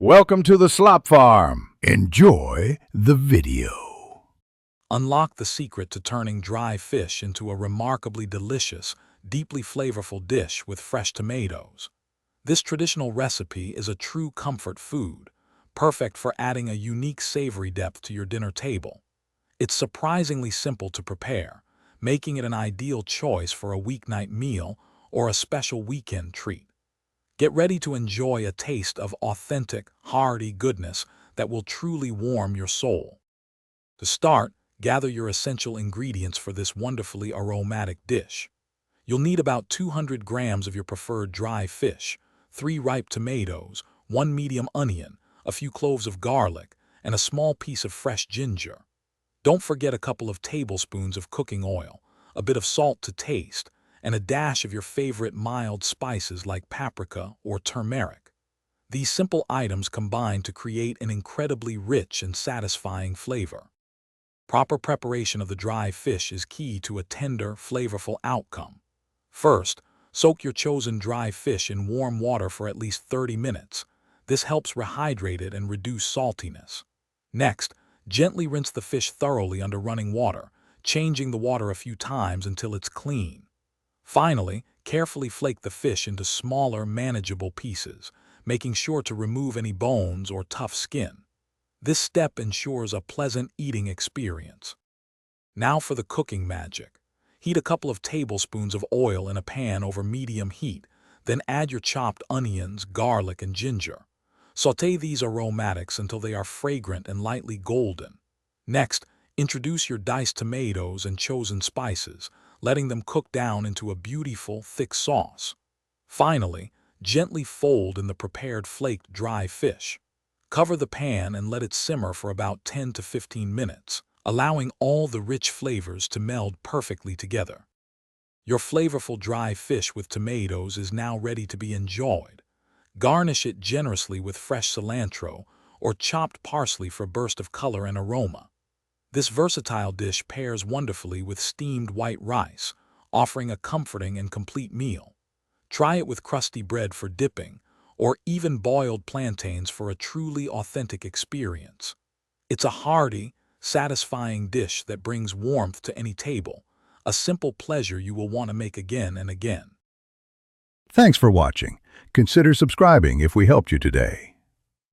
Welcome to the Slop Farm. Enjoy the video. Unlock the secret to turning dry fish into a remarkably delicious, deeply flavorful dish with fresh tomatoes. This traditional recipe is a true comfort food, perfect for adding a unique savory depth to your dinner table. It's surprisingly simple to prepare, making it an ideal choice for a weeknight meal or a special weekend treat. Get ready to enjoy a taste of authentic, hearty goodness that will truly warm your soul. To start, gather your essential ingredients for this wonderfully aromatic dish. You'll need about 200 grams of your preferred dry fish, 3 ripe tomatoes, 1 medium onion, a few cloves of garlic, and a small piece of fresh ginger. Don't forget a couple of tablespoons of cooking oil, a bit of salt to taste, and a dash of your favorite mild spices like paprika or turmeric. These simple items combine to create an incredibly rich and satisfying flavor. Proper preparation of the dry fish is key to a tender, flavorful outcome. First, soak your chosen dry fish in warm water for at least 30 minutes. This helps rehydrate it and reduce saltiness. Next, gently rinse the fish thoroughly under running water, changing the water a few times until it's clean. Finally, carefully flake the fish into smaller, manageable pieces, making sure to remove any bones or tough skin. This step ensures a pleasant eating experience. Now for the cooking magic. Heat a couple of tablespoons of oil in a pan over medium heat, then add your chopped onions, garlic, and ginger. Sauté these aromatics until they are fragrant and lightly golden. Next, introduce your diced tomatoes and chosen spices, letting them cook down into a beautiful, thick sauce. Finally, gently fold in the prepared flaked dry fish. Cover the pan and let it simmer for about 10 to 15 minutes, allowing all the rich flavors to meld perfectly together. Your flavorful dry fish with tomatoes is now ready to be enjoyed. Garnish it generously with fresh cilantro or chopped parsley for a burst of color and aroma. This versatile dish pairs wonderfully with steamed white rice, offering a comforting and complete meal. Try it with crusty bread for dipping, or even boiled plantains for a truly authentic experience. It's a hearty, satisfying dish that brings warmth to any table, a simple pleasure you will want to make again and again. Thanks for watching. Consider subscribing if we helped you today.